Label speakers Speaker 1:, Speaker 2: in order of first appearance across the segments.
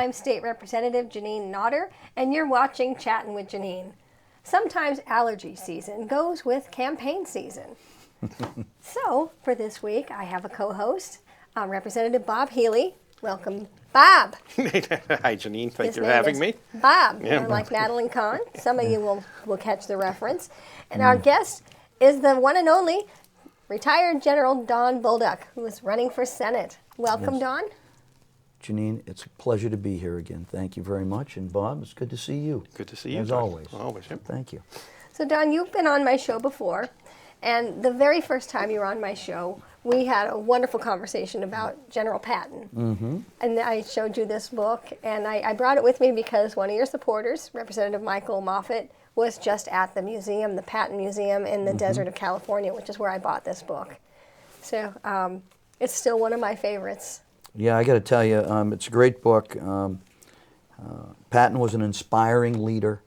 Speaker 1: I'm State Representative Janine Nodder, and you're watching Chattin' with Janine. Sometimes allergy season goes with campaign season. So, for this week, I have a co-host, Representative Bob Healey. Welcome, Bob.
Speaker 2: Hi, Janine. Thank
Speaker 1: His
Speaker 2: you for
Speaker 1: name
Speaker 2: having
Speaker 1: is
Speaker 2: me.
Speaker 1: Bob,
Speaker 2: Yeah.
Speaker 1: like Madeline Kahn. Some of you will catch the reference. And our guest is the one and only retired General Don Buldoc, who is running for Senate. Welcome,
Speaker 3: Yes.
Speaker 1: Don.
Speaker 3: Janine, it's a pleasure to be here again. Thank you very much. And Bob, it's good to see you.
Speaker 2: Good to see you.
Speaker 3: As
Speaker 2: Don.
Speaker 3: always.
Speaker 2: Always, yep.
Speaker 3: Thank you.
Speaker 1: So, Don, you've been on my show before, and the very first time you were on my show, we had a wonderful conversation about General Patton. Mm-hmm. And I showed you this book, and I brought it with me because one of your supporters, Representative Michael Moffett, was just at the museum, the Patton Museum in the desert of California, which is where I bought this book. So it's still one of my favorites.
Speaker 3: Yeah, I got to tell you, it's a great book. Patton was an inspiring leader,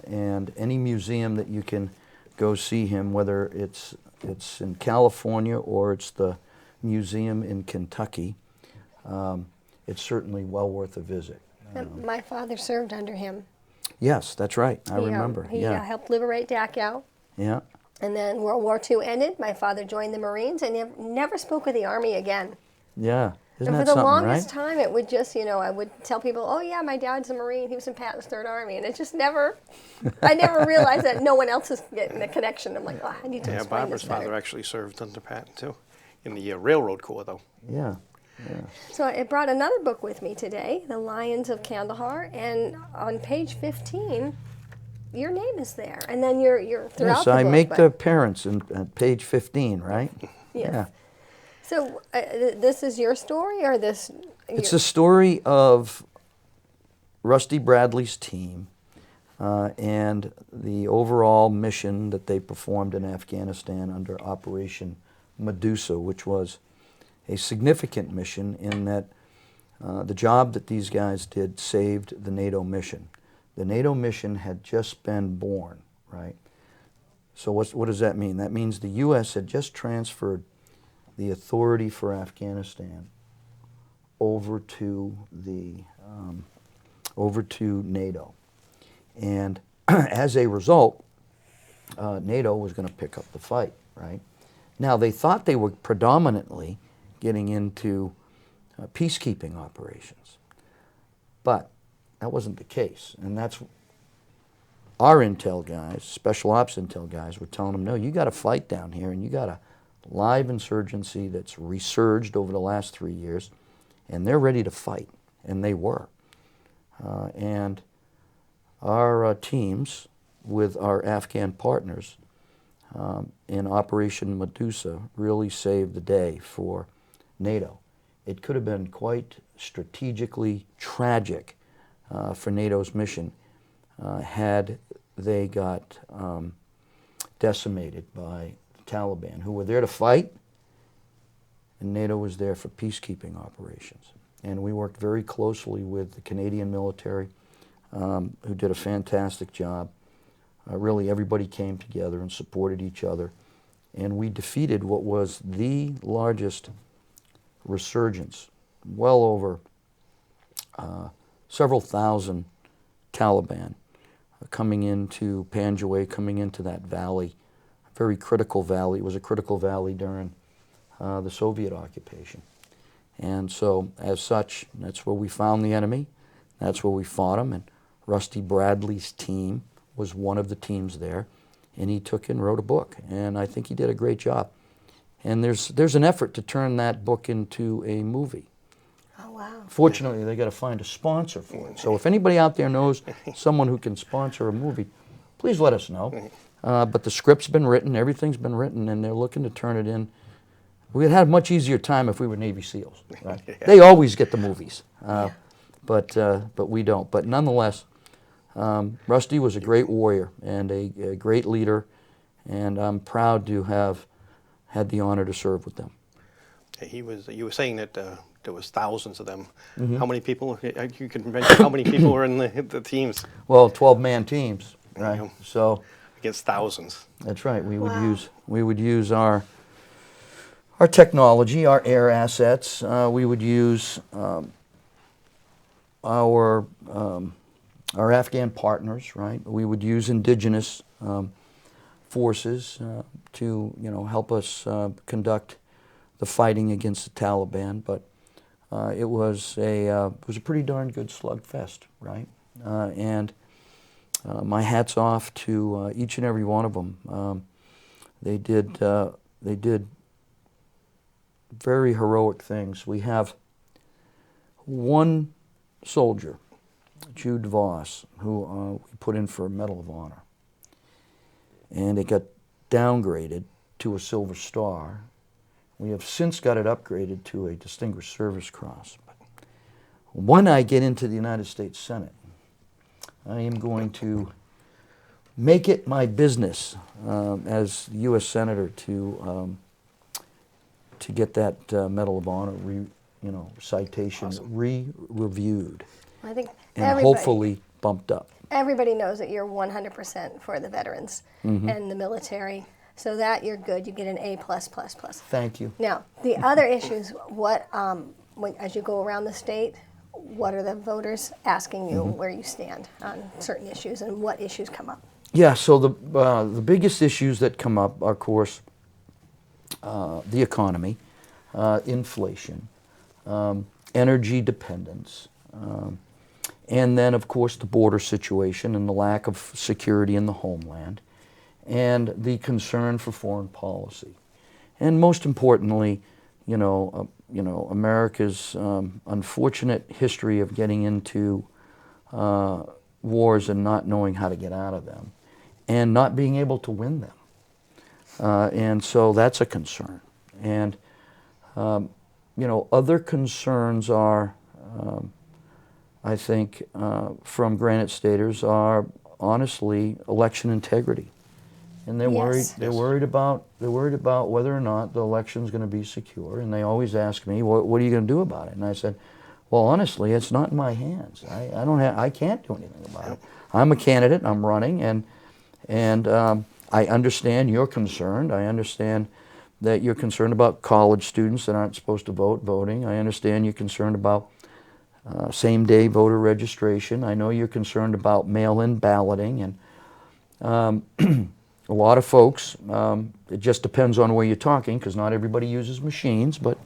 Speaker 3: and any museum that you can go see him, whether it's in California or it's the museum in Kentucky, it's certainly well worth a visit.
Speaker 1: My father served under him.
Speaker 3: Yes, that's right. I remember.
Speaker 1: He
Speaker 3: yeah.
Speaker 1: helped liberate Dachau.
Speaker 3: Yeah.
Speaker 1: And then World War II ended. My father joined the Marines and never spoke with the Army again.
Speaker 3: Yeah. Isn't
Speaker 1: And
Speaker 3: that
Speaker 1: for the
Speaker 3: something,
Speaker 1: longest
Speaker 3: right?
Speaker 1: time, it would just, I would tell people, oh yeah, my dad's a Marine. He was in Patton's Third Army. And it just never, I never realized that no one else is getting the connection. I'm like, oh, I need to
Speaker 2: Yeah,
Speaker 1: explain
Speaker 2: Barbara's
Speaker 1: this better.
Speaker 2: father actually served under Patton, too, in the Railroad Corps, though.
Speaker 3: Yeah. Yeah.
Speaker 1: So I brought another book with me today, The Lions of Kandahar. And on page 15, your name is there. And then you're throughout
Speaker 3: Yes,
Speaker 1: the book.
Speaker 3: I make
Speaker 1: but-
Speaker 3: the appearance at page 15, right?
Speaker 1: Yes.
Speaker 3: Yeah.
Speaker 1: So this is your story, or this?
Speaker 3: It's the story of Rusty Bradley's team and the overall mission that they performed in Afghanistan under Operation Medusa, which was a significant mission in that the job that these guys did saved the NATO mission. The NATO mission had just been born, right? So what does that mean? That means the U.S. had just transferred the authority for Afghanistan over to NATO, and as a result, NATO was going to pick up the fight. Right now, they thought they were predominantly getting into peacekeeping operations, but that wasn't the case, and that's our intel guys, special ops intel guys, were telling them, no, you got to fight down here, and you got a live insurgency that's resurged over the last 3 years, and they're ready to fight, and they were. And our teams with our Afghan partners in Operation Medusa really saved the day for NATO. It could have been quite strategically tragic for NATO's mission had they got decimated by the Taliban, who were there to fight, and NATO was there for peacekeeping operations. And we worked very closely with the Canadian military, who did a fantastic job. Really, everybody came together and supported each other, and we defeated what was the largest resurgence, well over several thousand Taliban coming into Panjwai, coming into that valley, a very critical valley. It was a critical valley during the Soviet occupation. And so, as such, that's where we found the enemy. That's where we fought them. And Rusty Bradley's team was one of the teams there. And he took and wrote a book. And I think he did a great job. And there's an effort to turn that book into a movie.
Speaker 1: Oh, wow.
Speaker 3: Fortunately, they got to find a sponsor for it. So if anybody out there knows someone who can sponsor a movie, please let us know. But the script's been written, everything's been written, and they're looking to turn it in. We'd had a much easier time if we were Navy SEALs. Right?
Speaker 2: Yeah.
Speaker 3: They always get the movies, but we don't. But nonetheless, Rusty was a great warrior and a great leader, and I'm proud to have had the honor to serve with them.
Speaker 2: You were saying that there was thousands of them.
Speaker 3: Mm-hmm.
Speaker 2: How many people? You can mention how many people were in the teams?
Speaker 3: Well, 12-man teams, right?
Speaker 2: Yeah.
Speaker 3: So
Speaker 2: Against thousands.
Speaker 3: that's right. We
Speaker 1: Wow.
Speaker 3: would use our technology, our air assets. We would use our Afghan partners, right? We would use indigenous forces to, help us conduct the fighting against the Taliban. But it was a pretty darn good slugfest, right? And my hat's off to each and every one of them. They did very heroic things. We have one soldier, Jude Voss, who we put in for a Medal of Honor. And it got downgraded to a Silver Star. We have since got it upgraded to a Distinguished Service Cross. But when I get into the United States Senate, I am going to make it my business as U.S. Senator to get that Medal of Honor citation
Speaker 2: Awesome.
Speaker 3: reviewed
Speaker 1: I think
Speaker 3: and hopefully bumped up.
Speaker 1: everybody knows that you're 100% for the veterans and the military. So that you're good. You get an A+++.
Speaker 3: Thank you.
Speaker 1: Now, the other issues, as you go around the state, what are the voters asking you where you stand on certain issues and what issues come up?
Speaker 3: Yeah, so the biggest issues that come up are, of course, the economy, inflation, energy dependence, and then, of course, the border situation and the lack of security in the homeland, and the concern for foreign policy. And most importantly, America's unfortunate history of getting into wars and not knowing how to get out of them, and not being able to win them. And so that's a concern. And, other concerns are, I think, from Granite Staters are honestly election integrity. And they're worried.
Speaker 1: Yes.
Speaker 3: They're worried about whether or not the election's going to be secure. And they always ask me, "What are you going to do about it?" And I said, "Well, honestly, it's not in my hands. I can't do anything about it. I'm a candidate. I'm running, and I understand you're concerned. I understand that you're concerned about college students that aren't supposed to voting. I understand you're concerned about same-day voter registration. I know you're concerned about mail-in balloting, and a lot of folks, it just depends on where you're talking, because not everybody uses machines, but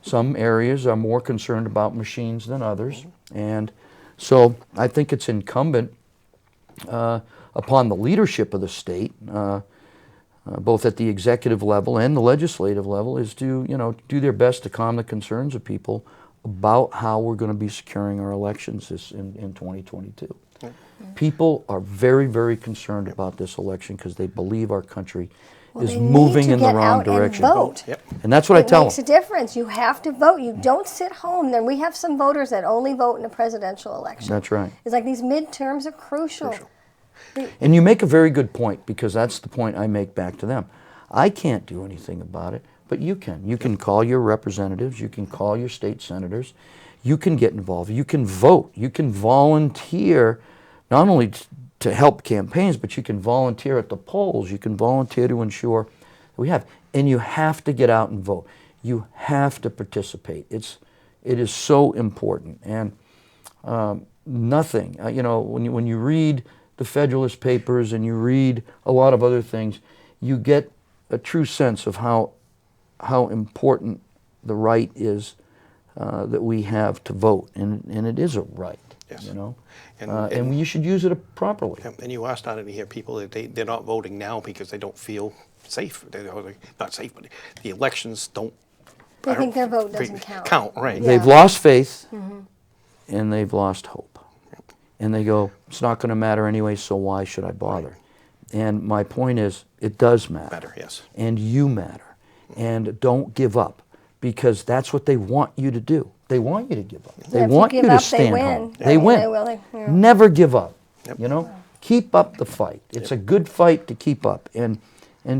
Speaker 3: some areas are more concerned about machines than others. And so I think it's incumbent upon the leadership of the state, both at the executive level and the legislative level, is to do their best to calm the concerns of people about how we're going to be securing our elections in 2022. People are very, very concerned about this election because they believe our country is moving in the wrong direction.
Speaker 1: And vote.
Speaker 2: Yep.
Speaker 3: And that's what I tell them.
Speaker 1: It makes a difference. You have to vote. You don't sit home. Then we have some voters that only vote in a presidential election.
Speaker 3: That's right.
Speaker 1: It's like these midterms are crucial.
Speaker 3: And you make a very good point, because that's the point I make back to them. I can't do anything about it, but you can. You can call your representatives. You can call your state senators. You can get involved. You can vote. You can volunteer, not only to help campaigns, but you can volunteer at the polls. You can volunteer to ensure that we have. And you have to get out and vote. You have to participate. It is so important. And nothing, when you read the Federalist Papers and you read a lot of other things, you get a true sense of how important the right is that we have to vote. And it is a right.
Speaker 2: Yes.
Speaker 3: And you should use it properly.
Speaker 2: And you are starting to hear people that they're not voting now because they don't feel safe. They're not safe, but the elections don't.
Speaker 1: They think their vote doesn't count.
Speaker 2: Right.
Speaker 1: Yeah.
Speaker 3: They've lost faith and they've lost hope. And they go, it's not going to matter anyway, so why should I bother? And my point is, it does matter.
Speaker 2: Yes.
Speaker 3: And you matter. And don't give up, because that's what they want you to do. They want you to give up. They want you to stand home. They win.
Speaker 1: They will. Yeah.
Speaker 3: Never give up.
Speaker 2: Yep.
Speaker 3: Keep up the fight. It's a good fight to keep up, and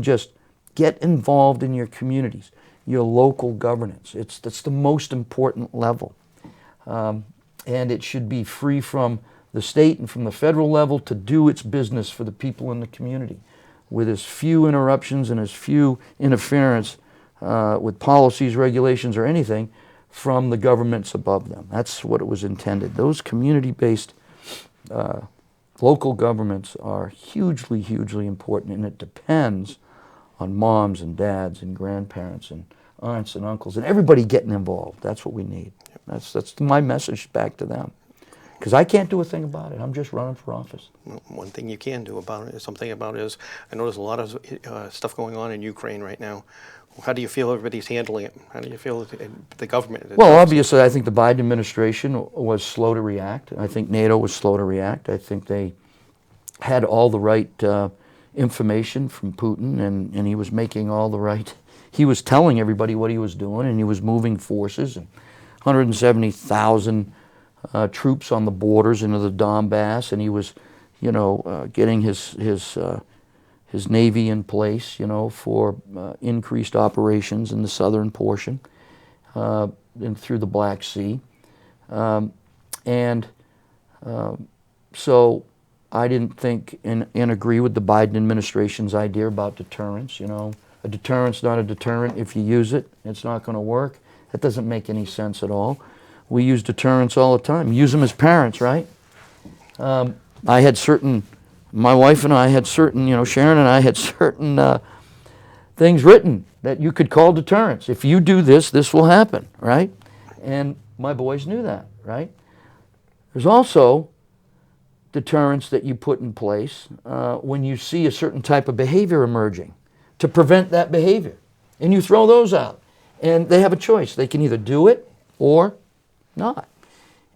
Speaker 3: just get involved in your communities, your local governance. That's the most important level, and it should be free from the state and from the federal level to do its business for the people in the community, with as few interruptions and as few interference with policies, regulations, or anything from the governments above them. That's what it was intended. Those community-based local governments are hugely, hugely important, and it depends on moms and dads and grandparents and aunts and uncles and everybody getting involved. That's what we need. That's my message back to them. Because I can't do a thing about it. I'm just running for office.
Speaker 2: Well, one thing you can do about it is something about it is I know there's a lot of stuff going on in Ukraine right now. How do you feel everybody's handling it? How do you feel the government?
Speaker 3: Well, obviously, I think the Biden administration was slow to react. I think NATO was slow to react. I think they had all the right information from Putin, and he was making all the right. He was telling everybody what he was doing, and he was moving forces, and 170,000 troops on the borders into the Donbass, and he was, getting his navy in place, for increased operations in the southern portion and through the Black Sea, so I didn't think and agree with the Biden administration's idea about deterrence. A deterrent's not a deterrent if you use it. It's not going to work. That doesn't make any sense at all. We use deterrents all the time. Use them as parents, right? My wife and I had certain, Sharon and I had certain things written that you could call deterrents. If you do this, this will happen, right? And my boys knew that, right? There's also deterrents that you put in place when you see a certain type of behavior emerging to prevent that behavior. And you throw those out. And they have a choice. They can either do it or not.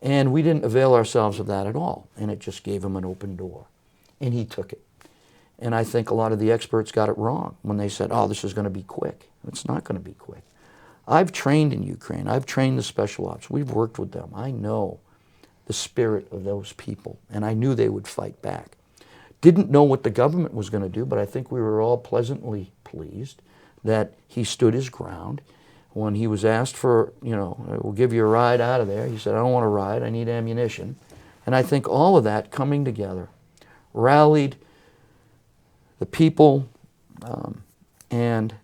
Speaker 3: And we didn't avail ourselves of that at all. And it just gave him an open door. And he took it. And I think a lot of the experts got it wrong when they said, oh, this is going to be quick. It's not going to be quick. I've trained in Ukraine. I've trained the special ops. We've worked with them. I know the spirit of those people. And I knew they would fight back. Didn't know what the government was going to do, but I think we were all pleasantly pleased that he stood his ground. When he was asked for, we'll give you a ride out of there, he said, I don't want a ride, I need ammunition. And I think all of that coming together rallied the people, and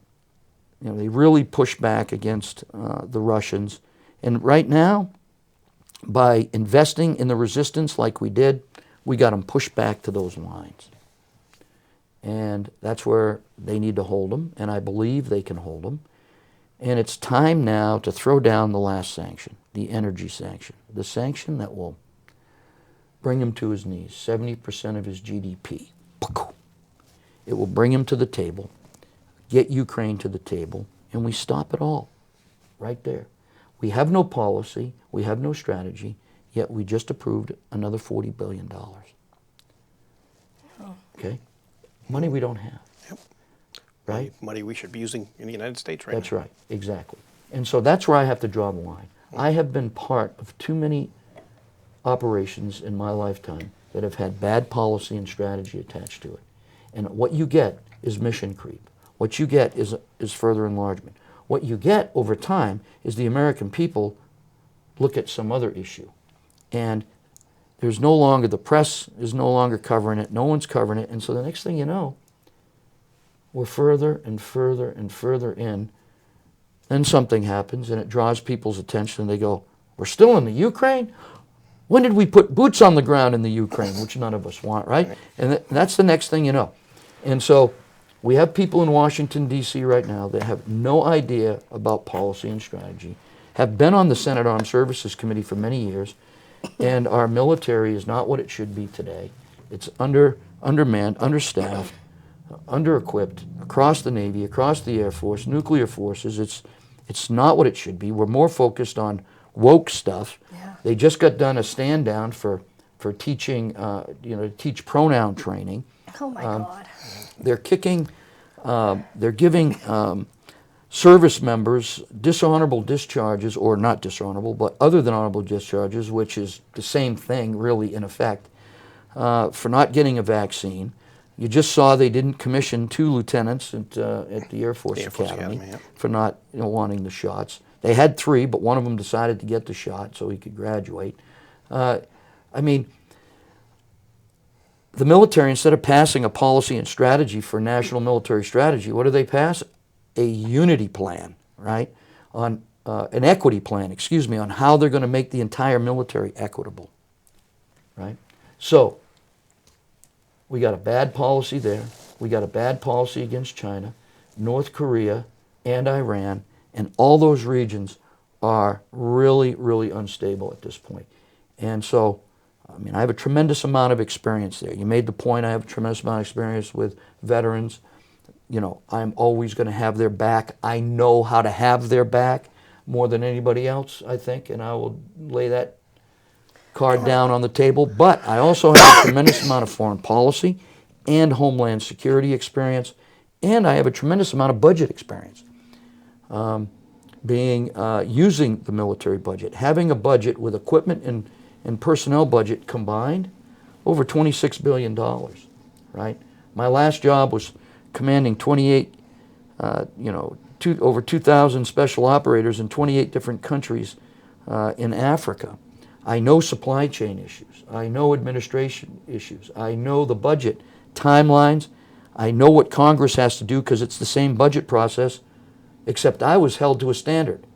Speaker 3: they really pushed back against the Russians. And right now, by investing in the resistance like we did, we got them pushed back to those lines. And that's where they need to hold them, and I believe they can hold them. And it's time now to throw down the last sanction, the energy sanction, the sanction that will bring him to his knees, 70% of his GDP. It will bring him to the table, get Ukraine to the table, and we stop it all right there. We have no policy, we have no strategy, yet we just approved another $40 billion. Okay? Money we don't have. Right?
Speaker 2: Money we should be using in the United States right now.
Speaker 3: That's right, exactly. And so that's where I have to draw the line. I have been part of too many operations in my lifetime that have had bad policy and strategy attached to it. And what you get is mission creep. What you get is further enlargement. What you get over time is the American people look at some other issue. And there's no longer, the press is no longer covering it, no one's covering it, and so the next thing you know, we're further and further and further in. Then something happens and it draws people's attention and they go, we're still in the Ukraine? When did we put boots on the ground in the Ukraine, which none of us want, right? And that's the next thing you know. And so we have people in Washington, D.C. right now that have no idea about policy and strategy, have been on the Senate Armed Services Committee for many years, and our military is not what it should be today. It's undermanned, understaffed, under-equipped across the Navy, across the Air Force, nuclear forces. It's not what it should be. We're more focused on woke stuff. Yeah. They just got done a stand down for teaching, to teach pronoun training.
Speaker 1: Oh my God.
Speaker 3: They're giving service members dishonorable discharges, or not dishonorable, but other than honorable discharges, which is the same thing really in effect, for not getting a vaccine. You just saw they didn't commission 2 lieutenants at the Air Force Academy for not wanting the shots. They had 3, but one of them decided to get the shot so he could graduate. I mean, the military, instead of passing a policy and strategy for national military strategy, what do they pass? A unity plan, right, on an equity plan, excuse me, on how they're going to make the entire military equitable, right? So we got a bad policy there. We got a bad policy against China, North Korea, and Iran, and all those regions are really, really unstable at this point. And so, I mean, I have a tremendous amount of experience there. You made the point, I have a tremendous amount of experience with veterans. You know, I'm always going to have their back. I know how to have their back more than anybody else, I think, and I will lay that card down on the table. But I also have a tremendous amount of foreign policy and homeland security experience, and I have a tremendous amount of budget experience. Using the military budget, having a budget with equipment and personnel budget combined, over $26 billion, right? My last job was commanding 28, over 2,000 special operators in 28 different countries in Africa. I know supply chain issues. I know administration issues. I know the budget timelines. I know what Congress has to do because it's the same budget process, except I was held to a standard.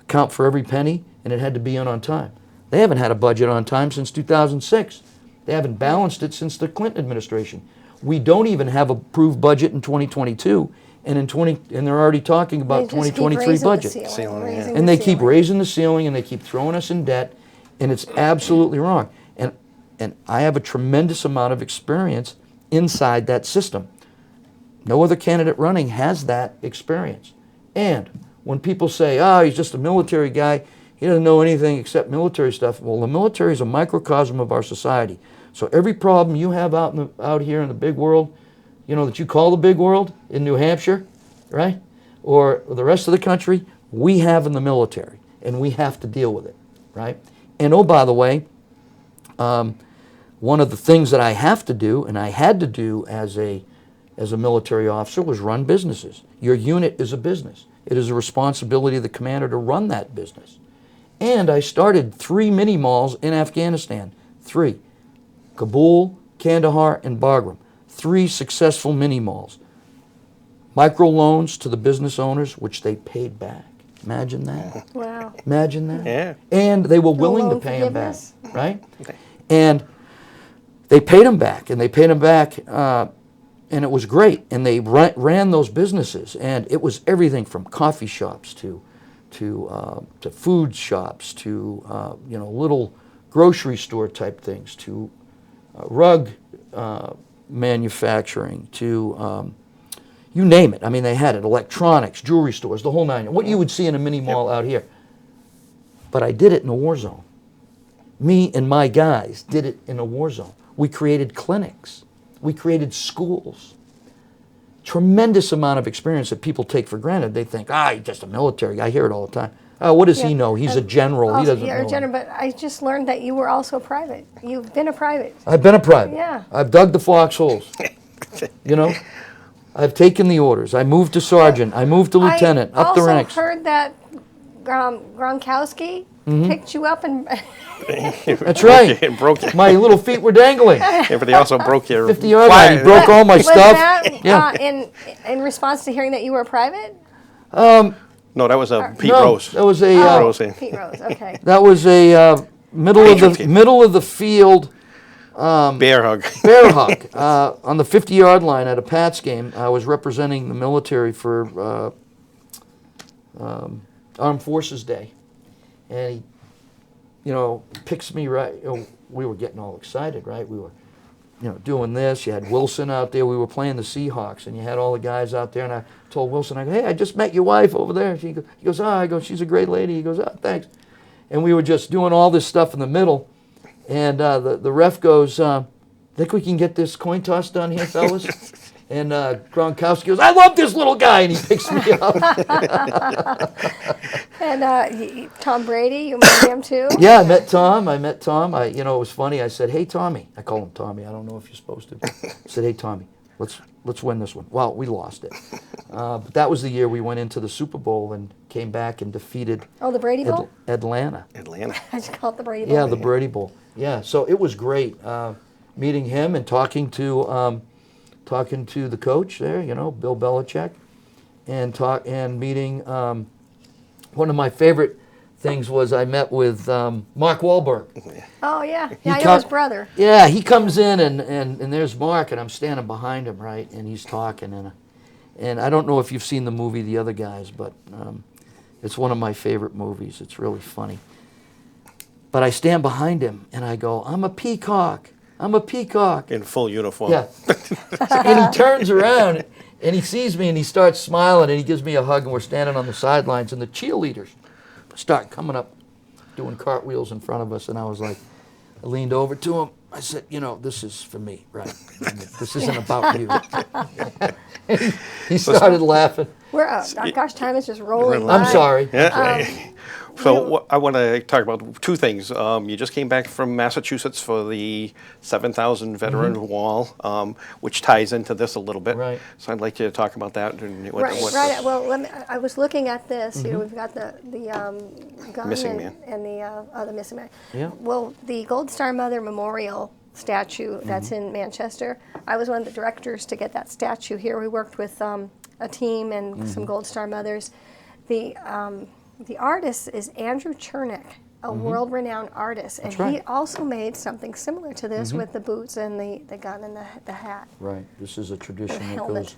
Speaker 3: Account for every penny, and it had to be in on time. They haven't had a budget on time since 2006. They haven't balanced it since the Clinton administration. We don't even have an approved budget in 2022, and they're already talking about 2023 budget. And they keep raising the ceiling, and they keep throwing us in debt, and it's absolutely wrong. And I have a tremendous amount of experience inside that system. No other candidate running has that experience. And when people say, he's just a military guy, he doesn't know anything except military stuff. Well, the military is a microcosm of our society. So every problem you have out here in the big world, that you call the big world in New Hampshire, right? Or the rest of the country, we have in the military, and we have to deal with it, right? And oh, by the way, one of the things that I have to do, and I had to do as a military officer, was run businesses. Your unit is a business. It is a responsibility of the commander to run that business. And I started 3 mini malls in Afghanistan. 3. Kabul, Kandahar, and Bagram. 3 successful mini malls. Microloans to the business owners, which they paid back. Imagine that.
Speaker 1: Wow.
Speaker 3: Imagine that.
Speaker 2: Yeah.
Speaker 3: And they were willing to pay them back,
Speaker 1: forgiveness?
Speaker 3: right?
Speaker 2: Okay.
Speaker 3: And they paid them back, and and it was great. And they ran those businesses, and it was everything from coffee shops to food shops to little grocery store type things to rug manufacturing to you name it. I mean, they had it. Electronics, jewelry stores, the whole nine. What you would see in a mini mall out here. But I did it in a war zone. Me and my guys did it in a war zone. We created clinics. We created schools. Tremendous amount of experience that people take for granted. They think, he's just a military guy. I hear it all the time. What does he know? He's a general. He doesn't know.
Speaker 1: You're a general, but I just learned that you were also a private. You've been a private.
Speaker 3: I've been a private.
Speaker 1: Yeah.
Speaker 3: I've dug the foxholes. I've taken the orders. I moved to sergeant. I moved to lieutenant, up the ranks.
Speaker 1: I also heard that Gronkowski picked you up and...
Speaker 3: That's right.
Speaker 2: And broke it.
Speaker 3: My little feet were dangling.
Speaker 2: Yeah, but they also broke your
Speaker 3: 50-yard line. He broke all my
Speaker 1: Was
Speaker 3: stuff.
Speaker 1: that in response to hearing that you were a private?
Speaker 2: No, that was Pete Rose.
Speaker 3: That was
Speaker 2: Rose.
Speaker 1: Pete Rose, okay.
Speaker 3: that was a middle of the field
Speaker 2: Bear hug.
Speaker 3: bear hug on the 50-yard line at a Pats game. I was representing the military for Armed Forces Day, and he, picks me right. We were getting all excited, right? We were, doing this. You had Wilson out there. We were playing the Seahawks, and you had all the guys out there. And I told Wilson, I go, hey, I just met your wife over there. He goes, I go, she's a great lady. He goes, thanks. And we were just doing all this stuff in the middle. And the ref goes, think we can get this coin toss done here, fellas? And Gronkowski goes, I love this little guy, and he picks me up.
Speaker 1: And Tom Brady, you met him too?
Speaker 3: Yeah, I met Tom. It was funny. I said, hey, Tommy. I call him Tommy. I don't know if you're supposed to. I said, hey, Tommy, let's win this one. Well, we lost it. But that was the year we went into the Super Bowl and came back and defeated
Speaker 1: the Brady Bowl?
Speaker 3: Atlanta.
Speaker 1: I just call it the Brady Bowl.
Speaker 3: Yeah, the Brady Bowl. Yeah, so it was great meeting him and talking to the coach there, Bill Belichick, and meeting one of my favorite things was I met with Mark Wahlberg.
Speaker 1: Oh, yeah.
Speaker 3: He
Speaker 1: Yeah, I know
Speaker 3: come-
Speaker 1: his brother.
Speaker 3: Yeah, he comes in and there's Mark, and I'm standing behind him, right, and he's talking, and I don't know if you've seen the movie The Other Guys, but it's one of my favorite movies. It's really funny. But I stand behind him and I go, I'm a peacock. I'm a peacock.
Speaker 2: In full uniform.
Speaker 3: Yeah. And he turns around and he sees me and he starts smiling and he gives me a hug, and we're standing on the sidelines and the cheerleaders start coming up doing cartwheels in front of us, and I was like, I leaned over to him. I said, you know, this is for me, right? This isn't about you. He started laughing.
Speaker 1: Gosh, time is just rolling
Speaker 2: Really?
Speaker 1: by.
Speaker 3: I'm sorry.
Speaker 2: So I want to talk about two things. You just came back from Massachusetts for the 7,000 veteran wall, which ties into this a little bit.
Speaker 3: Right.
Speaker 2: So I'd like you to talk about that. And
Speaker 1: Right. Well, I was looking at this. You know, we've got the gun
Speaker 2: Missing man.
Speaker 1: and the missing man.
Speaker 3: Yeah.
Speaker 1: Well, the Gold Star Mother Memorial statue that's in Manchester. I was one of the directors to get that statue here. We worked with a team and some Gold Star Mothers. The artist is Andrew Chernick, a world-renowned artist, and
Speaker 3: right.
Speaker 1: he also made something similar to this with the boots and the gun and the hat.
Speaker 3: Right. This is a tradition that
Speaker 1: helmet.
Speaker 3: goes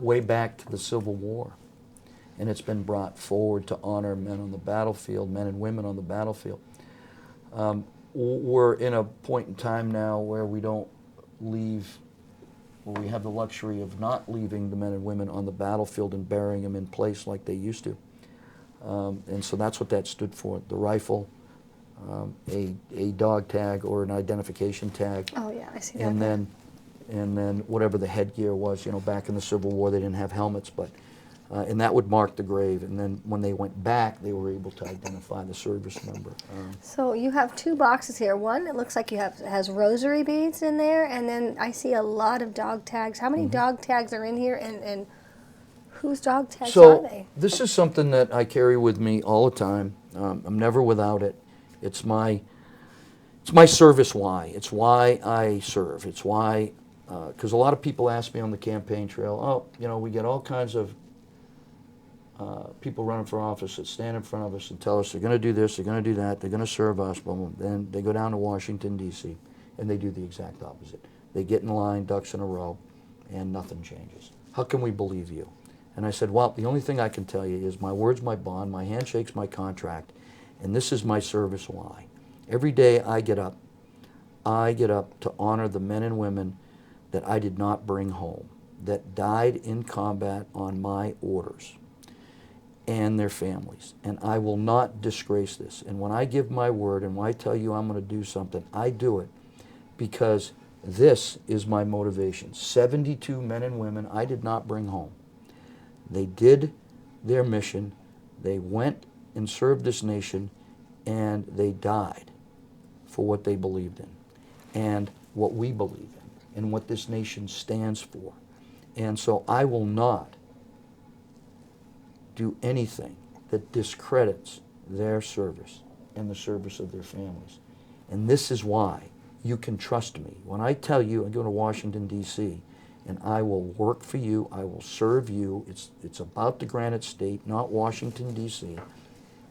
Speaker 3: way back to the Civil War. And it's been brought forward to honor men on the battlefield, men and women on the battlefield. We're in a point in time now where we don't leave, where we have the luxury of not leaving the men and women on the battlefield and burying them in place like they used to. And so that's what that stood for, the rifle, a dog tag or an identification tag.
Speaker 1: Oh yeah, I see that.
Speaker 3: And then whatever the headgear was, you know, back in the Civil War they didn't have helmets, but and that would mark the grave. And then when they went back, they were able to identify the service member.
Speaker 1: So you have two boxes here. One, it looks like has rosary beads in there, and then I see a lot of dog tags. How many dog tags are in here, and whose dog tags are they?
Speaker 3: This is something that I carry with me all the time. I'm never without it. It's my service why. It's why I serve. It's why, because a lot of people ask me on the campaign trail, oh, you know, we get all kinds of people running for office that stand in front of us and tell us they're going to do this, they're going to do that, they're going to serve us, blah, blah. Then they go down to Washington, D.C., and they do the exact opposite. They get in line, ducks in a row, and nothing changes. How can we believe you? And I said, well, the only thing I can tell you is my word's my bond, my handshake's my contract, and this is my service why. Every day I get up to honor the men and women that I did not bring home, that died in combat on my orders, and their families. And I will not disgrace this. And when I give my word and when I tell you I'm going to do something, I do it because this is my motivation. 72 men and women I did not bring home. They did their mission, they went and served this nation, and they died for what they believed in, and what we believe in, and what this nation stands for. And so I will not do anything that discredits their service and the service of their families. And this is why you can trust me. When I tell you I'm going to Washington, D.C., and I will work for you, I will serve you. It's about the Granite State, not Washington, D.C.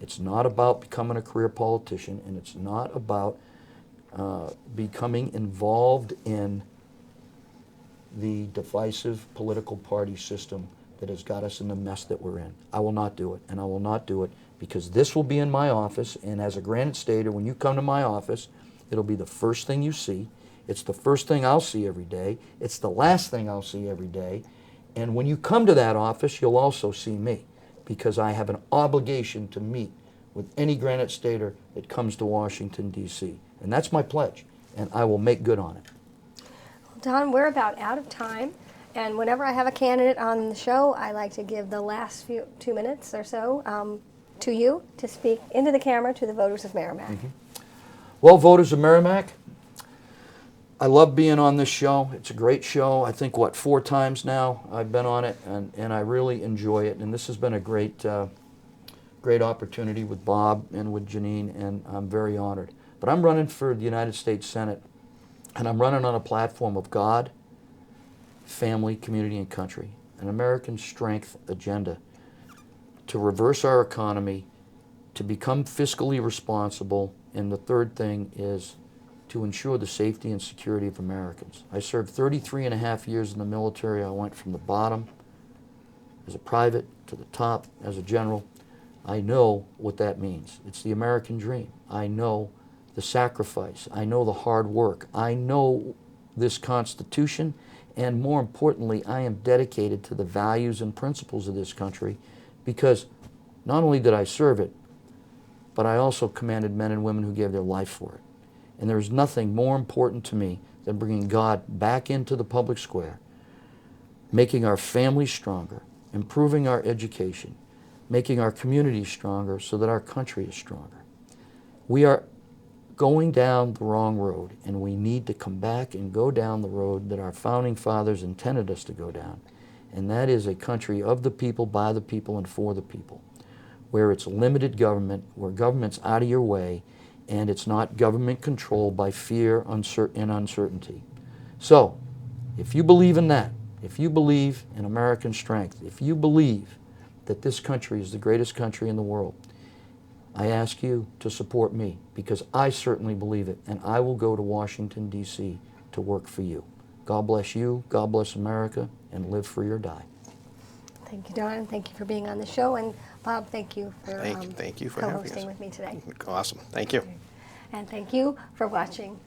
Speaker 3: It's not about becoming a career politician, and it's not about becoming involved in the divisive political party system that has got us in the mess that we're in. I will not do it, and I will not do it because this will be in my office, and as a Granite Stater, when you come to my office, it'll be the first thing you see. It's the first thing I'll see every day. It's the last thing I'll see every day. And when you come to that office, you'll also see me because I have an obligation to meet with any Granite Stater that comes to Washington, D.C. And that's my pledge, and I will make good on it.
Speaker 1: Don, we're about out of time, and whenever I have a candidate on the show, I like to give the last 2 minutes or so to you to speak into the camera to the voters of Merrimack.
Speaker 3: Well, voters of Merrimack, I love being on this show. It's a great show. I think, 4 times now I've been on it, and I really enjoy it. And this has been a great opportunity with Bob and with Janine, and I'm very honored. But I'm running for the United States Senate, and I'm running on a platform of God, family, community, and country, an American strength agenda to reverse our economy to become fiscally responsible, and the third thing is to ensure the safety and security of Americans. I served 33 and a half years in the military. I went from the bottom as a private to the top as a general. I know what that means. It's the American dream. I know the sacrifice. I know the hard work. I know this Constitution, and more importantly, I am dedicated to the values and principles of this country, because not only did I serve it, but I also commanded men and women who gave their life for it. And there is nothing more important to me than bringing God back into the public square, making our families stronger, improving our education, making our communities stronger so that our country is stronger. We are going down the wrong road, and we need to come back and go down the road that our founding fathers intended us to go down. And that is a country of the people, by the people, and for the people, where it's limited government, where government's out of your way, and it's not government controlled by fear and uncertainty. So, if you believe in that, if you believe in American strength, if you believe that this country is the greatest country in the world, I ask you to support me, because I certainly believe it, and I will go to Washington, D.C. to work for you. God bless you, God bless America, and live free or die.
Speaker 1: Thank you, Don. Thank you for being on the show. And Bob, thank you for
Speaker 2: Thank you for having us.
Speaker 1: co-hosting with me today.
Speaker 2: Awesome. Thank you.
Speaker 1: And thank you for watching.